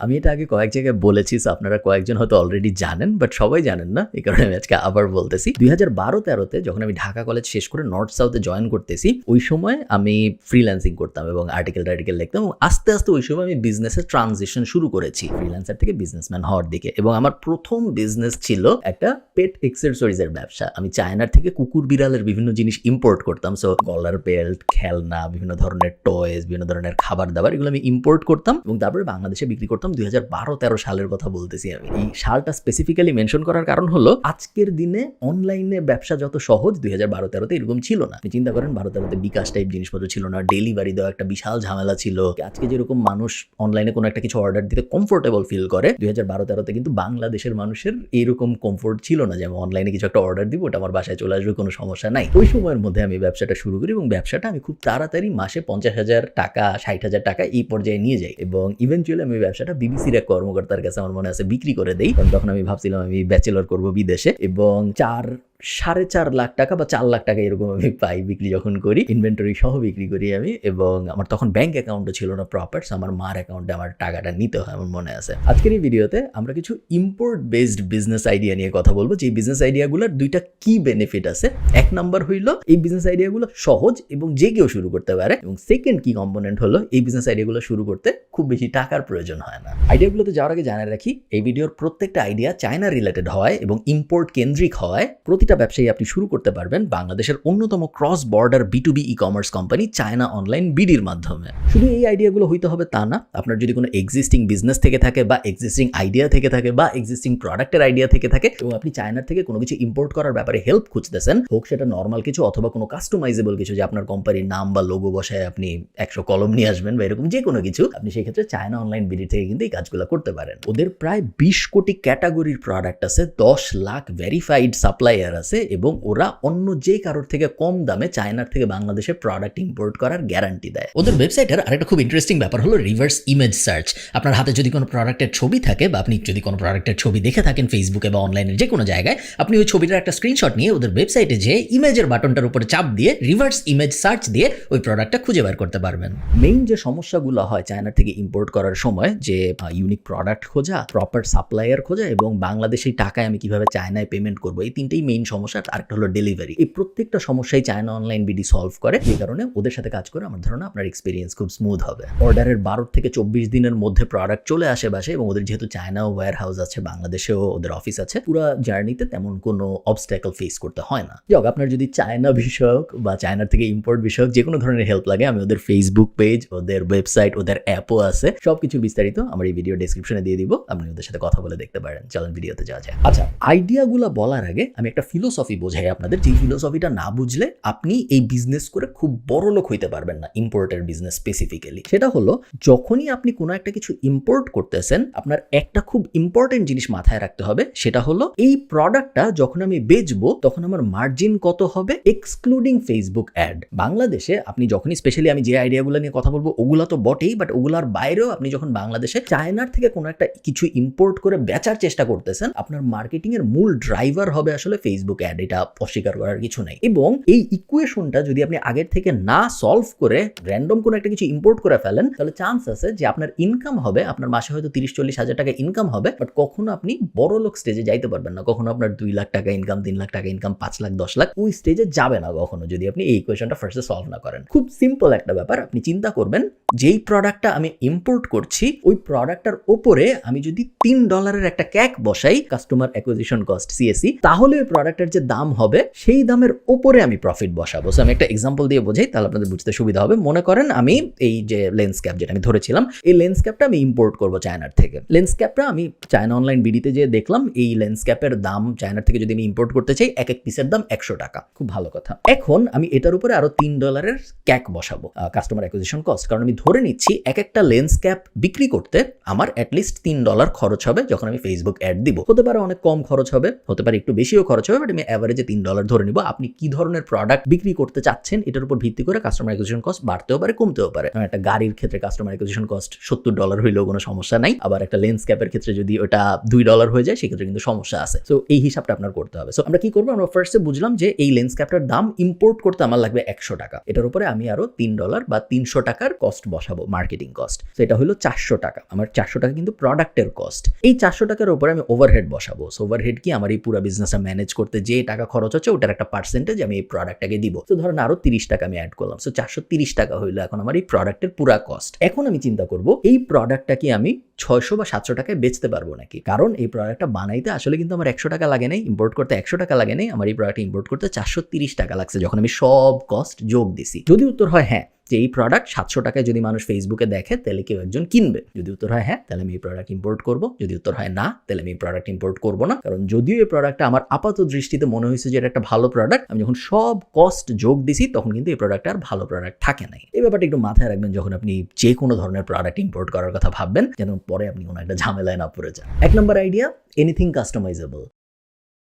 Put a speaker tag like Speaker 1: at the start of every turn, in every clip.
Speaker 1: আমি এটা আগে কয়েক জায়গায় বলেছি, আপনারা কয়েকজন হয়তো অলরেডি জানেন, বাট সবাই জানেন না, এই কারণে আমি আজকে আবার বলতেছি। 2012-13-তে যখন আমি ঢাকা কলেজ শেষ করে নর্থ সাউথে জয়েন করতেছি, ওই সময় আমি ফ্রিল্যান্সিং করতাম এবং আর্টিকেল লিখতাম, এবং আস্তে আস্তে ওই সময় আমি বিজনেসের ট্রানজিশন শুরু করেছি ফ্রিল্যান্সার থেকে বিজনেসম্যান হওয়ার দিকে। এবং আমার প্রথম বিজনেস ছিল একটা পেট এক্সেসরিজের ব্যবসা। আমি চায়নার থেকে কুকুর বিড়ালের বিভিন্ন জিনিস ইম্পোর্ট করতাম। সো কলার বেল্ট, খেলনা, বিভিন্ন ধরনের টয়েস, বিভিন্ন ধরনের খাবার দাবার, এগুলো আমি ইম্পোর্ট করতাম এবং তারপরে বাংলাদেশে বিক্রি করতাম। 2012-13 সালের কথা বলতেছি আমি। এই সালটা স্পেসিফিক্যালি মেনশন করার কারণ হলো আজকের দিনে অনলাইনে ব্যবসা যত সহজ 2012-13-তে এরকম ছিল না। আপনি চিন্তা করেন 12-13-তে বিকাশ টাইপ জিনিসপত্র ছিল না, ডেলিভারি দেওয়া একটা বিশাল ঝামেলা ছিল। আজকে যেরকম মানুষ অনলাইনে কোনো একটা কিছু অর্ডার দিতে কমফোর্টেবল ফিল করে, 2012-13-তে কিন্তু বাংলাদেশের মানুষের এইরকম কমফোর্ট ছিল না যে আমি অনলাইনে কিছু একটা অর্ডার দিব, ওটা আমার বাসায় চলে আসবে, কোনো সমস্যা নাই। ওই সময়ের মধ্যে আমি ব্যবসাটা শুরু করি এবং ব্যবসাটা আমি খুব তাড়াতাড়ি মাসে 50,000 টাকা, 60,000 টাকা এই পর্যায়ে নিয়ে যাই। এবং ইভেনচুয়ালি আমি ব্যবসাটা বিবিসির এক কর্মকর্তার কাছে আমার মনে আছে বিক্রি করে দেই। কারণ তখন আমি ভাবছিলাম আমি ব্যাচেলর করবো বিদেশে, এবং 4.5 লাখ টাকা বা 4 লাখ টাকা এরকম আমি পাই বিক্রি যখন করি, ইনভেন্টরি সহ বিক্রি করি আমি। এবং আমার তখন ব্যাংক অ্যাকাউন্টও ছিল না প্রপার, আমার মার অ্যাকাউন্টে আমার টাকাটা নিতে হয়, আমার মনে আছে। আজকের এই ভিডিওতে আমরা কিছু ইম্পোর্ট বেসড বিজনেস আইডিয়া নিয়ে কথা বলবো, যে বিজনেস আইডিয়াগুলোর দুইটা কি বেনিফিট আছে। এক নাম্বার হইলো এই বিজনেস আইডিয়াগুলো সহজ এবং যে কেউ শুরু করতে পারে, এবং সেকেন্ড কি কম্পোনেন্ট হলো এই বিজনেস আইডিয়াগুলো শুরু করতে খুব বেশি টাকার প্রয়োজন হয় না। আইডিয়াগুলোতে যাওয়ার আগে জানিয়ে রাখি, এই ভিডিওর প্রত্যেকটা আইডিয়া চায়না রিলেটেড হয় এবং ইম্পোর্ট কেন্দ্রিক হয়। প্রতিটা ব্যবসায়ী আপনি শুরু করতে পারবেন বাংলাদেশের অন্যতম cross border B2B e commerce company China online বিডির মাধ্যমে। শুধু এই আইডিয়াগুলো হইতে হবে তা না, আপনার যদি কোনো এক্সিস্টিং বিজনেস থেকে থাকে বা এক্সিস্টিং আইডিয়া থেকে থাকে বা এক্সিস্টিং প্রোডাক্টের আইডিয়া থেকে থাকে এবং আপনি চায়নার থেকে কোনো কিছু ইম্পোর্ট করার ব্যাপারে হেল্প খুঁজতেছেন, হোক সেটা নর্মাল কিছু অথবা কোনো কাস্টমাইজেবল কিছু, যে আপনার কোম্পানির নাম বা লোগো বসায় আপনি 100 কলম নিয়ে আসবেন বা এরকম যে কোনো কিছু, আপনি সেই ক্ষেত্রে চায়না অনলাইন বিডি থেকে কিন্তু এই কাজগুলো করতে পারেন। ওদের প্রায় 20 কোটি ক্যাটাগরির প্রোডাক্ট আছে, 10 লাখ ভেরিফাইড সাপ্লায়ার আছে, এবং ওরা অন্য যে কারোর থেকে কম দামে চায়নার থেকে বাংলাদেশে প্রোডাক্ট ইম্পোর্ট করার গ্যারান্টি দেয়। ওদের ওয়েবসাইটের আরেকটা খুব ইন্টারেস্টিং ব্যাপার হলো রিভার্স ইমেজ সার্চ। আপনার হাতে যদি কোনো প্রোডাক্টের ছবি থাকে বা আপনি যদি কোনো প্রোডাক্টের ছবি দেখে থাকেন ফেসবুকে বা অনলাইনের যে কোনো জায়গায়, আপনি ওই ছবিটার একটা স্ক্রিনশট নিয়ে ওদের ওয়েবসাইটে যে ইমেজের বাটনটার উপরে চাপ দিয়ে রিভার্স ইমেজ সার্চ দিয়ে ওই প্রোডাক্টটা খুঁজে বের করতে পারবেন। মেইন যে সমস্যাগুলো হয় চায়না থেকে ইম্পোর্ট করার সময়, যে ইউনিক প্রোডাক্ট খোঁজা, প্রপার সাপ্লায়ার খোঁজা এবং বাংলাদেশের টাকায় আমি কিভাবে চায়নায় পেমেন্ট করবো, এই তিনটেই মেইন সমস্যা। আরেকটা হলো ডেলিভারি। এই প্রত্যেকটা সমস্যাই চায়না অনলাইন বিডি সলভ করে, যে কারণে ওদের সাথে কাজ করে আমার ধারণা আপনার এক্সপিরিয়েন্স খুব স্মুথ হবে। অর্ডারের 12 থেকে 24 দিনের মধ্যে প্রোডাক্ট চলে আসে বাসায়, এবং ওদের যেহেতু চায়নাও ওয়্যার হাউস আছে, বাংলাদেশেও ওদের অফিস আছে, পুরো জার্নিতে তেমন কোনো অবস্ট্যাকল ফেস করতে হয় না। যাক, আপনার যদি চায়না বিষয়ক বা চায়নার থেকে ইম্পোর্ট বিষয়ক যে কোনো ধরনের হেল্প লাগে, আমি ওদের ফেসবুক পেজ, ওদের ওয়েবসাইট, ওদের অ্যাপও আছে, সবকিছু বিস্তারিত আমার এই ভিডিও ডেসক্রিপশনে দিয়ে দিব, আপনি ওদের সাথে কথা বলে দেখতে পারেন। চলেন ভিডিওতে যাওয়া যায়। আচ্ছা, আইডিয়াগুলো বলার আগে আমি একটা ফিলোসফি বোঝাই আপনাদের, যে ফিলোসফিটা না বুঝলে আপনি এই বিজনেস করে খুব বড় লোক হইতে পারবেন না, ইম্পোর্টের বিজনেস স্পেসিফিক্যালি। সেটা হলো, যখনই আপনি কোনো একটা কিছু ইম্পোর্ট করতেছেন, আপনার একটা খুব ইম্পর্টেন্ট জিনিস মাথায় রাখতে হবে, সেটা হলো এই প্রোডাক্টটা যখন আমি বেচবো তখন আমার মার্জিন কত হবে এক্সক্লুডিং ফেসবুক অ্যাড। বাংলাদেশে আপনি যখনই, স্পেশালি আমি যে আইডিয়াগুলো নিয়ে কথা বলবো ওগুলো তো বটেই, বাট ওগুলার বাইরেও আপনি যখন বাংলাদেশে চায়নার থেকে কোনো একটা কিছু ইম্পোর্ট করে বেচার চেষ্টা করতেছেন, আপনার মার্কেটিং এর মূল ড্রাইভার হবে আসলে ফেসবুক অ্যাড। এটা অস্বীকার করার কিছু নাই। এবং এই ইকুয়েশনটা যদি আপনি আগের থেকে না সলভ করে র্যান্ডম কোনো একটা কিছু ইম্পোর্ট করে ফেলেন, তাহলে চান্স আছে যে আপনার ইনকাম হবে, আপনার মাসে হয়তো 30-40 হাজার টাকা ইনকাম হবে, বাট কখনো আপনি বড় লোক স্টেজে যাইতে পারবেন না। কখনো আপনার 2 লাখ টাকা ইনকাম, 3 লাখ টাকা ইনকাম, 5 লাখ, 10 লাখ, ওই স্টেজে যাবে না কখনো, যদি আপনি এই ইকুয়েশনটা ফার্স্টে সলভ না করেন। খুব সিম্পল একটা ব্যাপার, আপনি চিন্তা করবেন যেই প্রোডাক্টটা আমি ইম্পোর্ট করছি, ওই প্রোডাক্টটার ওপরে আমি যদি $3 একটা ক্যাক বসাই, কাস্টমার অ্যাকুইজিশন কস্ট CAC, তাহলে ওই প্রোডাক্টের যে দাম হবে সেই দামের ওপরে আমি প্রফিট বসাবো। সো আমি একটা এক্সাম্পল দিয়ে বোঝাই, তাহলে আপনাদের বুঝতে সুবিধা হবে। মনে করেন আমি এই যে লেন্স ক্যাপ যেটা আমি ধরেছিলাম, এই লেন্স ক্যাপটা আমি ইম্পোর্ট করবো চায়নার থেকে। লেন্স ক্যাপটা আমি চায়না অনলাইন বিডিতে যে দেখলাম, এই লেন্স ক্যাপের দাম চায়নার থেকে যদি আমি ইম্পোর্ট করতে চাই, এক পিসের দাম 100 টাকা। খুব ভালো কথা। এখন আমি এটার উপরে আরো $3 ক্যাক বসাবো, কাস্টমার অ্যাকুইজিশন কস্ট। কারণ আমি ধরে নিচ্ছি এক একটা লেন্স ক্যাপ বিক্রি করতে আমার অ্যাটলিস্ট $3 খরচ হবে যখন আমি ফেসবুক অ্যাড দিব। হতে পারে অনেক কম খরচ হবে, হতে পারে একটু বেশিও খরচ হবে, বাট আমি অ্যাভারেজে $3 ধরে নিব। আপনি কি ধরনের প্রোডাক্ট বিক্রি করতে চাচ্ছেন এটার উপর ভিত্তি করে কাস্টমার অ্যাকুইজিশন কস্ট বাড়তেও পারে, কমতেও পারে। একটা গাড়ির ক্ষেত্রে কাস্টমার অ্যাকুইজিশন কস্ট $70 হইলেও কোনো সমস্যা নাই, আবার একটা লেন্স ক্যাপের ক্ষেত্রে যদি ওটা $2 হয়ে যায় সেক্ষেত্রে কিন্তু সমস্যা আছে। সো এই হিসাবটা আপনার করতে হবে। সো আমরা কি করবো, আমরা ফার্স্টে বুঝলাম যে এই লেন্স ক্যাপটার দাম ইম্পোর্ট করতে আমার লাগবে $100, এটার উপরে আমি আরো $3 বা $300 কস্ট বসাবো, মার্কেটিং কস্ট। তো এটা হলো $400। আমার $400 কিন্তু প্রোডাক্টের কস্ট। এই $400 উপরে আমি ওভারহেড বসাবো। সো ওভারহেড কি, আমার এই পুরো বিজনেসটা ম্যানেজ করতে যে টাকা খরচ হচ্ছে ওটার একটা পার্সেন্টেজ আমি এই প্রোডাক্টটাকে দিব। তো ধরেন আরো $30 আমি অ্যাড করলাম। সো $430 হইলো এখন আমার এই প্রোডাক্টের পুরা কস্ট। এখন আমি চিন্তা করব এই প্রোডাক্টটা কি আমি 600 বা 700 টাকায় বেচতে পারবো নাকি, কারণ এই প্রোডাক্টটা বানাইতে আসলে কিন্তু আমার $100 লাগে নাই, ইম্পোর্ট করতে $100 লাগে নাই, আমার এই প্রোডাক্ট ইম্পোর্ট করতে $430 লাগছে যখন আমি সব কস্ট যোগ দিছি। যদি উত্তর হয় হ্যাঁ যে এই প্রোডাক্ট 700 টাকায় যদি মানুষ ফেসবুকে দেখে তাহলে কেউ একজন কিনবে, যদি উত্তর হয় হ্যাঁ তাহলে আমি এই প্রোডাক্ট ইম্পোর্ট করব, যদি উত্তর হয় না তাহলে আমি এই প্রোডাক্ট ইম্পোর্ট করব না। কারণ যদিও এই প্রোডাক্টটা আমার আপাত দৃষ্টিতে মনে হয়েছে যে এটা একটা ভালো প্রোডাক্ট, আমি যখন সব কস্ট যোগ দিছি তখন কিন্তু এই প্রোডাক্টটা আর ভালো প্রোডাক্ট থাকে নাই। এই ব্যাপারটা একটু মাথায় রাখবেন যখন আপনি যে কোনো ধরনের প্রোডাক্ট ইম্পোর্ট করার কথা ভাববেন, যেন পরে আপনি কোনো একটা ঝামেলায় না পড়ে যান। 1 নম্বর আইডিয়া, এনিথিং কাস্টমাইজেবল।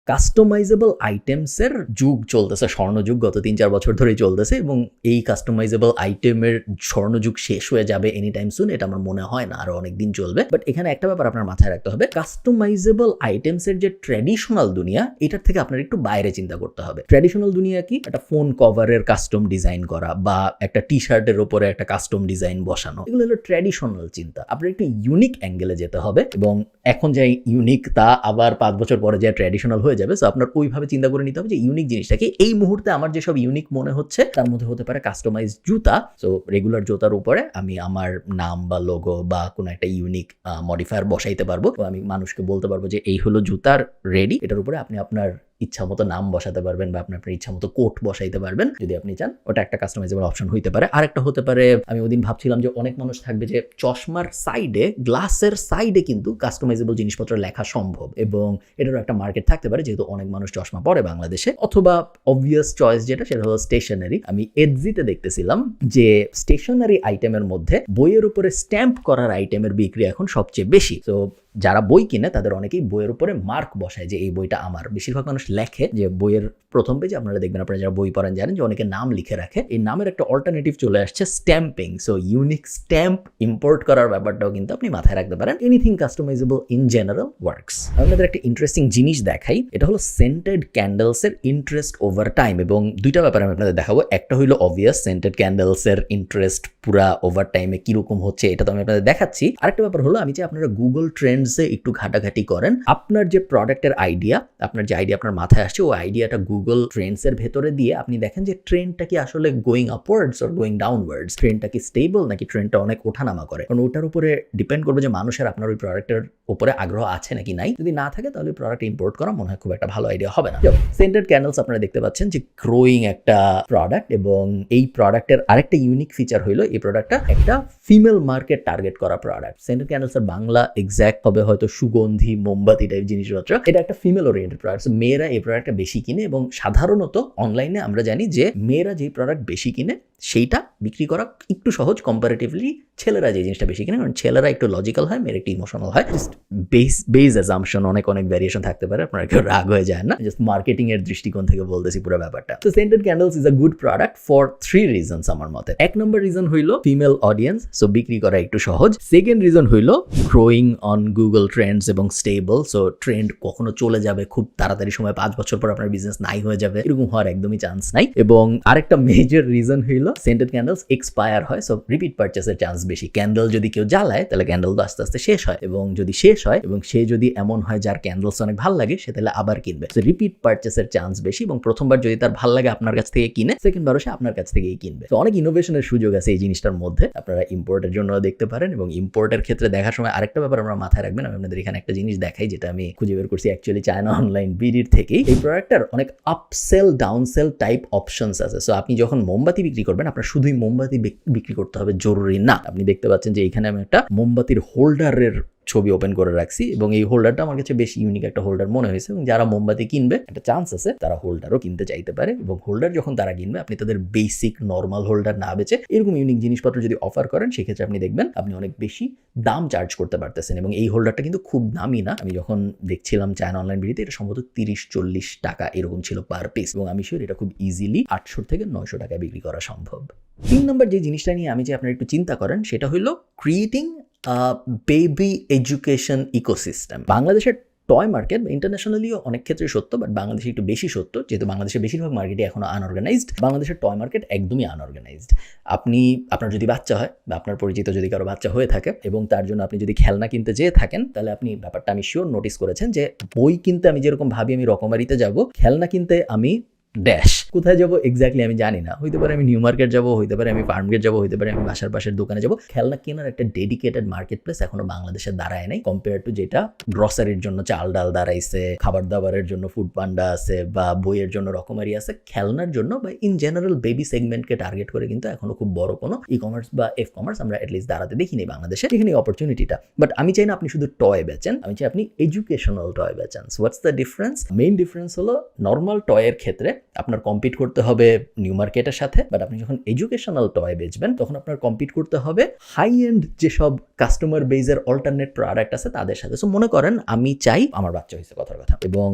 Speaker 1: কাস্টমাইজেবল আইটেমসের যুগ চলতেছে, স্বর্ণযুগ গত 3-4 বছর ধরেই চলতেছে, এবং এই কাস্টমাইজেবল আইটেমের স্বর্ণযুগ শেষ হয়ে যাবে এনি টাইম সুন, এটা আমার মনে হয় না, আরো অনেক দিন চলবে। বাট এখানে একটা ব্যাপার আপনার মাথায় রাখতে হবে, কাস্টমাইজেবল আইটেমসের যে ট্র্যাডিশনাল দুনিয়া এটার থেকে আপনার একটু বাইরে চিন্তা করতে হবে। ট্র্যাডিশনাল দুনিয়া কি, একটা ফোন কভারের কাস্টম ডিজাইন করা বা একটা টি শার্টের উপরে একটা কাস্টম ডিজাইন বসানো, এগুলো হলো ট্র্যাডিশনাল চিন্তা। আপনার একটু ইউনিক অ্যাঙ্গেলে যেতে হবে, এবং এখন যাই ইউনিক তা আবার 5 বছর পরে যা ট্র্যাডিশনাল হয়ে যাবে। সো আপনার ওইভাবে চিন্তা করে নিতে হবে যে ইউনিক জিনিসটাকে, এই মুহূর্তে আমার যেসব ইউনিক মনে হচ্ছে তার মধ্যে হতে পারে কাস্টমাইজ জুতা। সো রেগুলার জুতার উপরে আমি আমার নাম বা লোগো বা কোনো একটা ইউনিক মডিফায়ার বসাইতে পারবো। তো আমি মানুষকে বলতে পারবো যে এই হলো জুতার রেডি, এটার উপরে আপনি আপনার ইচ্ছা মতো নাম বসাতে পারবেন বা আপনার ইচ্ছা মতো কোট বসাইতে পারবেন যদি আপনি চান। ওটা একটা কাস্টমাইজেবল অপশন হইতে পারে। আরেকটা হতে পারে, আমি ওদিন ভাবছিলাম যে অনেক মানুষ থাকবে যে চশমার সাইডে, গ্লাসের সাইডে কিন্তু কাস্টমাইজেবল জিনিসপত্র লেখা সম্ভব, এবং এটারও একটা মার্কেট থাকতে পারে যেহেতু অনেক মানুষ চশমা পরে বাংলাদেশে। অথবা অবভিয়াস চয়েস যেটা, সেটা হলো স্টেশনারি। আমি এডজিতে দেখতেছিলাম যে স্টেশনারি আইটেমের মধ্যে বইয়ের উপরে স্ট্যাম্প করার আইটেমের বিক্রি এখন সবচেয়ে বেশি। তো যারা বই কিনে তাদের অনেকেই বইয়ের উপরে মার্ক বসায় যে এই বইটা আমার। বেশিরভাগ মানুষ লেখে যে বইয়ের প্রথম পেজে, আপনারা দেখবেন, আপনারা যারা বই পড়েন জানেন যে অনেকে নাম লিখে রাখে। এই নামের একটা অল্টারনেটিভ চলে আসছে stamping. So unique stamp import করার ব্যাপারটাও কিন্তু আপনি মাথায় রাখতে পারেন। Anything customisable in general works. আপনাদের একটা ইন্টারেস্টিং জিনিস দেখাই, এটা হলো সেন্টেড ক্যান্ডেলস এর ইন্টারেস্ট ওভার টাইম, এবং দুইটা ব্যাপার আমি আপনাদের দেখাবো। একটা হলো অবভিয়াস সেন্টেড ক্যান্ডেলস এর ইন্টারেস্ট পুরা ওভার টাইমে কিরকম হচ্ছে, এটা তো আমি আপনাদের দেখাচ্ছি। আরেকটা ব্যাপার হলো, আমি চাই আপনারা গুগল ট্রেন্ডসে একটু ঘাটাঘাটি করেন। আপনার যে প্রোডাক্টের আইডিয়া, আপনার যে আইডিয়া আপনার মাথায় আসছে, ওই আইডিয়াটা গুগল ট্রেন্ডস এর ভেতরে দিয়ে আপনি দেখেন যে ট্রেন্ডটা কি আসলে going upwards or going downwards, ট্রেন্ডটা কি স্টেবল নাকি ট্রেন্ডটা অনেক ওঠানামা করে। কারণ ওটার উপরে ডিপেন্ড করবে যে মানুষের আপনার ওই প্রোডাক্টের উপরে আগ্রহ আছে নাকি নাই। যদি না থাকে তাহলে প্রোডাক্ট ইম্পোর্ট করা মনে হয় খুব একটা ভালো আইডিয়া হবে না। সেন্টেড ক্যান্ডেলস আপনারা দেখতে পাচ্ছেন যে গ্রোয়িং একটা প্রোডাক্ট, এবং এই প্রোডাক্টের আরেকটা ইউনিক ফিচার হলো এই প্রোডাক্টটা একটা ফিমেল মার্কেট টার্গেট করা প্রোডাক্ট। সেন্টেড ক্যান্ডেলস এর বাংলা এক্সাক্ট হবে হয়তো সুগন্ধি, মোমবাতি টাইপ জিনিসপত্র। এটা একটা ফিমেল ওরিয়েন্টেড প্রোডাক্ট। মেয়েরা এই প্রোডাক্টটা বেশি কিনে, এবং সাধারণত অনলাইনে আমরা জানি যে মেয়েরা যেই প্রোডাক্ট বেশি কিনে সেইটা বিক্রি করা একটু সহজ কম্পারেটিভলি ছেলেরা যে জিনিসটা বেশি কিনে, কারণ ছেলেরা একটু লজিক্যাল হয়, মেয়েরা একটু ইমোশনাল হয়। জাস্ট বেস অ্যাজাম্পশন, অনেক ভ্যারিয়েশন থাকতে পারে, আপনারা কেউ রাগ হয়ে যায় না, জাস্ট মার্কেটিং এর দৃষ্টিকোণ থেকে বলতেছি পুরো ব্যাপারটা। তো scented candles is a good product for 3 reasons আমার মতে। 1 নম্বর রিজন হইলো ফিমেল অডিয়েন্স, সো বিক্রি করা একটু সহজ। সেকেন্ড রিজন হইলো গ্রোয়িং অন গুগল ট্রেন্ডস এবং স্টেবল, সো ট্রেন্ড কখনো চলে যাবে খুব তাড়াতাড়ি সময়, 5 বছর পর আপনার বিজনেস নাই হয়ে যাবে, এরকম হওয়ার একদমই চান্স নাই। এবং আরেকটা মেজর রিজন হইলো সেন্টেড ক্যান্ডেলস এক্সপায়ার হয়, সো রিপিট পারচেসের চান্স বেশি। ক্যান্ডেল যদি কেউ জ্বালায় তাহলে ক্যান্ডেল তো আস্তে আস্তে শেষ হয়, এবং যদি শেষ হয় এবং সে যদি এমন হয় যার ক্যান্ডেলস অনেক ভালো লাগে, সে তাহলে আবার কিনবে। সো রিপিট পারচেসের চান্স বেশি, এবং প্রথমবার যদি তার ভালো লাগে আপনার কাছ থেকে কিনে, সেকেন্ড বারও সে আপনার কাছ থেকেই কিনবে। তো অনেক ইনোভেশনের সুযোগ আছে এই জিনিসটার মধ্যে। আপনারা ইম্পোর্টের জন্য দেখতে পারেন, এবং ইম্পোর্টের ক্ষেত্রে দেখার সময় আরেকটা ব্যাপার আমরা মাথায় রাখবেন। আমি আপনাদের এখানে একটা জিনিস দেখাই যেটা আমি খুঁজে বের করছি অ্যাকচুয়ালি চায়না অনলাইন বিডির থেকেই। এই প্রোডাক্টটার অনেক আপসেল ডাউনসেল টাইপ অপশনস আছে। সো আপনি যখন মোমবাতি বিক্রি করবেন, আপনার শুধুই মোমবাতি বিক্রি করতে হবে জরুরি না। আপনি দেখতে পাচ্ছেন যে এখানে আমি একটা মোমবাতির হোল্ডারের ছবি ওপেন করে রাখছি এবং এই হোল্ডারটা আমার কাছে বেশ ইউনিক একটা হোল্ডার মনে হয়েছে এবং যারা মোমবাতি কিনবে একটা চান্স আছে তারা হোল্ডারও কিনতে চাইতে পারে এবং হোল্ডার যখন তারা কিনবে আপনি তাদের বেসিক নর্মাল হোল্ডার না বেচে এরকম ইউনিক জিনিসপত্র যদি অফার করেন সেক্ষেত্রে আপনি দেখবেন আপনি অনেক বেশি দাম চার্জ করতে পারতেছেন এবং এই হোল্ডারটা কিন্তু খুব দামি না। আমি যখন দেখছিলাম চায়না অনলাইন ভিডিওতে এটা সম্ভবত 30-40 টাকা এরকম ছিল পার পিস এবং আমি শিওর এটা খুব ইজিলি 800 থেকে 900 টাকায় বিক্রি করা সম্ভব। 3 নম্বর যে জিনিসটা নিয়ে আমি যে আপনারা একটু চিন্তা করেন সেটা হলো ক্রিয়েটিং বেবি এডুকেশন ইকোসিস্টেম। বাংলাদেশের টয় মার্কেট ইন্টারন্যাশনালিও অনেক ক্ষেত্রে সত্য, বাট বাংলাদেশে একটু বেশি সত্য যেহেতু বাংলাদেশের বেশিরভাগ মার্কেটই এখনো আনঅর্গানাইজড। বাংলাদেশের টয় মার্কেট একদমই আনঅর্গানাইজড। আপনার যদি বাচ্চা হয় বা আপনার পরিচিত যদি কারো বাচ্চা হয়ে থাকে এবং তার জন্য আপনি যদি খেলনা কিনতে যেয়ে থাকেন তাহলে আপনি ব্যাপারটা আমি শিওর নোটিস করেছেন যে বই কিনতে আমি যেরকম ভাবি আমি রকমারিতে যাব, খেলনা কিনতে আমি ড্যাশ কোথায় যাবো এক্স্যাক্টলি আমি জানি না। হইতে পারে আমি নিউ মার্কেট যাবো, হইতে পারে আমি ফার্মগেট যাবো, হইতে পারে আমি বাসার পাশের দোকানে যাবো। খেলনা কেনার একটা ডেডিকেটেড মার্কেট প্লেস এখনো বাংলাদেশে দাঁড়ায় নাই কম্পেয়ার টু যেটা গ্রসারির জন্য চাল ডাল দাঁড়াইছে, খাবার দাবারের জন্য ফুড পান্ডা আছে বা বইয়ের জন্য রকমারি আছে। খেলনার জন্য বা ইন জেনারেল বেবি সেগমেন্টকে টার্গেট করে কিন্তু এখনো খুব বড় কোনো ই কমার্স বা এফ কমার্স আমরা অ্যাটলিস্ট দাঁড়াতে দেখিনি বাংলাদেশে, এখানে অপরচুনিটিটা। বাট আমি চাই না আপনি শুধু টয় বেচেন, আমি চাই আপনি এডুকেশনাল টয় বেচেন। What's the difference? Main difference হলো নর্মাল টয়ের ক্ষেত্রে আপনার কম্পিট করতে হবে নিউ মার্কেটের সাথে, বাট আপনি যখন এডুকেশনাল টয় বেচবেন তখন আপনার কম্পিট করতে হবে হাই এন্ড যেসব কাস্টমার বেজের অল্টারনেট প্রোডাক্ট আছে তাদের সাথে। সো মনে করেন আমি চাই আমার বাচ্চা হয়েছে কথার কথা এবং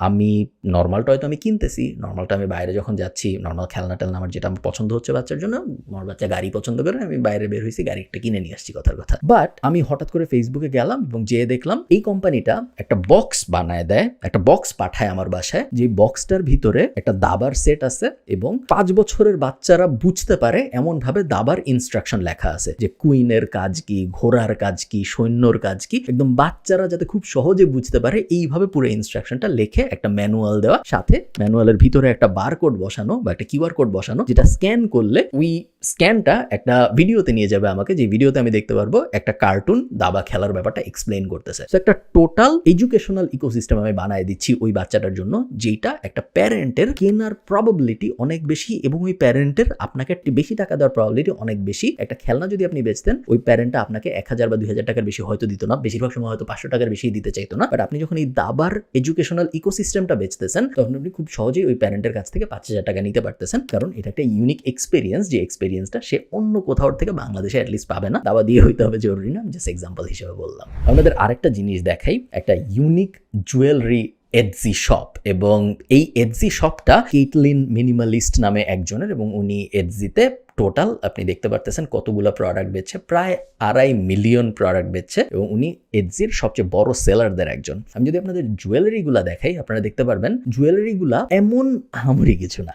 Speaker 1: আমি নর্মাল টয় তো আমি কিনতেছি, নর্মালটা আমি বাইরে যখন যাচ্ছি নর্মাল খেলনা টেলনা আমার যেটা পছন্দ হচ্ছে বাচ্চার জন্য, আমার বাচ্চা গাড়ি পছন্দ করে, আমি বাইরে বের হয়েছি গাড়িটা কিনে নিয়ে আসছি কথার কথা। বাট আমি হঠাৎ করে ফেসবুকে গেলাম এবং যেয়ে দেখলাম এই কোম্পানিটা একটা বক্স বানায় দেয়, একটা বক্স পাঠায় আমার বাসায়, যে বক্সটার ভিতরে একটা দাবার সেট আছে এবং 5 বছরের বাচ্চারা বুঝতে পারে এমন ভাবে দাবার ইনস্ট্রাকশন লেখা আছে যে কুইনের কাজ কি, ঘোড়ার কাজ কি, সৈন্যর কাজ কি, একদম বাচ্চারা যাতে খুব সহজে বুঝতে পারে এইভাবে পুরো ইনস্ট্রাকশনটা লেখে একটা ম্যানুয়াল দেওয়া, সাথে ম্যানুয়ালের ভিতরে একটা বারকোড বসানো বা একটা কিউআর কোড বসানো, যেটা স্ক্যান করলে ওই স্ক্যানটা একটা ভিডিওতে নিয়ে যাবে আমাকে, যে ভিডিওতে আমি দেখতে পারবো একটা কার্টুন দাবা খেলার ব্যাপারটা এক্সপ্লেইন করতেছে। সো একটা টোটাল এডুকেশনাল ইকোসিস্টেম আমি বানায় দিচ্ছি ওই বাচ্চাটার জন্য, যেটা একটা প্যারেন্টের কেনার প্রবাবিলিটি অনেক বেশি এবং ওই প্যারেন্টের আপনাকে বেশি টাকা দেওয়ার প্রবাবিলিটি অনেক বেশি। একটা খেলনা যদি আপনি বেচতেন ওই প্যারেন্টটা আপনাকে 1000 বা 2000 টাকার বেশি হয়তো দিত না, বেশিরভাগ সময় হয়তো 500 টাকার বেশি দিতে চাইতো না। বাট আপনি যখন এই দাবার এডুকেশনাল ইকোসিস্টেমটা বেচতেছেন তখন আপনি খুব সহজেই ওই প্যারেন্টের কাছ থেকে 5000 টাকা নিতে পারতেছেন, কারণ এটা একটা ইউনিক এক্সপিরিয়েন্স, যে এক্সপিরিয়েন্সটা সে অন্য কোথাও থেকে বাংলাদেশে অ্যাটলিস্ট পাবে না। দাবা দিয়ে হইতে হবে জরুরি না, আমি জাস্ট এক্সাম্পল হিসেবে বললাম। আপনাদের আরেকটা জিনিস দেখাই, একটা ইউনিক জুয়েলারি এডজি শপ, এবং এই এডজি শপটা কেটলিন মিনিমালিস্ট নামে একজনের, এবং উনি এডজিতে টোটাল আপনি দেখতে পারতেছেন কতগুলো প্রোডাক্ট বেচছে, প্রায় 2.5 মিলিয়ন প্রোডাক্ট বেচছে এবং উনি এডজির সবচেয়ে বড় সেলারদের একজন। আমি যদি আপনাদের জুয়েলারিগুলা দেখাই আপনারা দেখতে পারবেন জুয়েলারিগুলা এমন আহামরি কিছু না,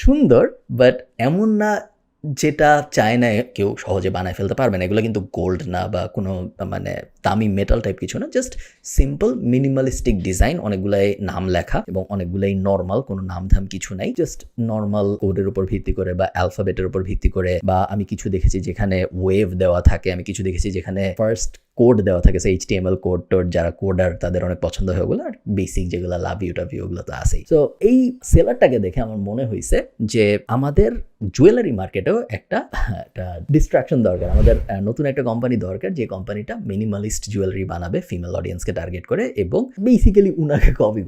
Speaker 1: সুন্দর বাট এমন না যেটা চায়নায় কেউ সহজে বানায় ফেলতে পারবে না। এগুলো কিন্তু গোল্ড না বা কোনো মানে দামি মেটাল টাইপ কিছু না, জাস্ট সিম্পল মিনিমালিস্টিক ডিজাইন, অনেকগুলাই নাম লেখা এবং অনেকগুলাই নর্মাল, কোনো নাম ধাম কিছু নাই, জাস্ট নর্মাল কোডের উপর ভিত্তি করে বা অ্যালফাবেটের উপর ভিত্তি করে, বা আমি কিছু দেখেছি যেখানে ওয়েভ দেওয়া থাকে, আমি কিছু দেখেছি যেখানে ফার্স্ট কোড দেওয়া থাকে, HTML কোড টোড, যারা কোডার তাদের অনেক পছন্দ হয় ওগুলো, আর বেসিক যেগুলো লাভ ইউ টাভ ইউ ওগুলো তো আছেই। তো এই সেলারটাকে দেখে আমার মনে হয়েছে যে আমাদের জুয়েলারি মার্কেটেও একটা ডিস্ট্রাকশন দরকার, আমাদের নতুন একটা কোম্পানি দরকার যে কোম্পানিটা মিনিমালিস্ট জুয়েলারি বানাবে ফিমেল অডিয়েন্সকে টার্গেট করে, এবং বেসিক্যালি উনাকে কপি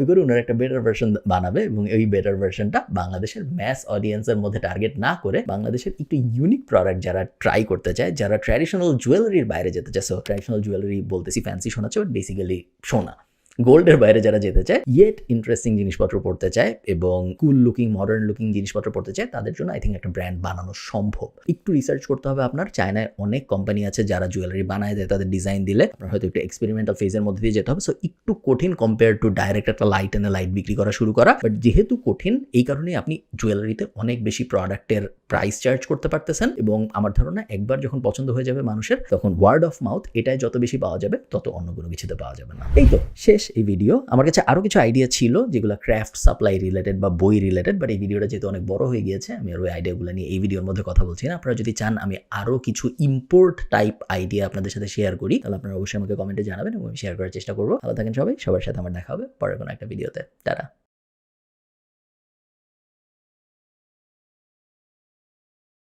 Speaker 1: করে উনার একটা বেটার ভার্সন বানাবে, এবং এই বেটার ভার্সনটা বাংলাদেশের ম্যাস অডিয়েন্সের মধ্যে টার্গেট না করে বাংলাদেশের একটু ইউনিক প্রোডাক্ট যারা ট্রাই করতে চায়, যারা ট্র্যাডিশনাল জুয়েলারির বাইরে যেতে চায়, সো ট্র্যাডিশনাল জুয়েলারি বলতেছি ফ্যান্সি শোনাচ্ছে বাট বেসিক্যালি সোনা, গোল্ডের বাইরে যারা যেতে চায়, ইয়েট ইন্টারেস্টিং জিনিসপত্র পড়তে চায় এবং কুল লুকিং মডার্ন লুকিং জিনিসপত্র পড়তে চায়, তাদের জন্য আই থিঙ্ক একটা ব্র্যান্ড বানানো সম্ভব। একটু রিসার্চ করতে হবে আপনার। চায়নায় অনেক কোম্পানি আছে যারা জুয়েলারি বানায় দেয়, তাদের ডিজাইন দিলে আপনার হয়তো একটু এক্সপেরিমেন্টাল ফেজের মধ্যে দিয়ে যেতে হবে, সো একটু কঠিন কম্পেয়ার টু ডাইরেক্ট একটা লাইট এনে লাইট বিক্রি করা শুরু করা। বাট যেহেতু কঠিন এই কারণেই আপনি জুয়েলারিতে অনেক বেশি প্রোডাক্টের প্রাইস চার্জ করতে পারতেছেন, এবং আমার ধারণা একবার যখন পছন্দ হয়ে যাবে মানুষের, তখন ওয়ার্ড অফ মাউথ এটাই যত বেশি পাওয়া যাবে তত অন্য কোনো কিছুতে পাওয়া যাবে না। এই তো শেষ এই ভিডিও। আমার কাছে আরো কিছু আইডিয়া ছিল যেগুলো ক্রাফট সাপ্লাই রিলেটেড বা বই রিলেটেড, বাট এই ভিডিওটা যেহেতু অনেক বড় হয়ে গিয়েছে আমি আর ওই আইডিয়াগুলো নিয়ে এই ভিডিওর মধ্যে কথা বলছি না। আপনারা যদি চান আমি আরো কিছু ইম্পোর্ট টাইপ আইডিয়া আপনাদের সাথে শেয়ার করি, তাহলে আপনারা অবশ্যই আমাকে কমেন্টে জানাবেন এবং আমি শেয়ার করার চেষ্টা করবো। ভালো থাকেন সবাই, সবার সাথে আমার দেখা হবে পরের কোনো একটা ভিডিওতে। টাটা।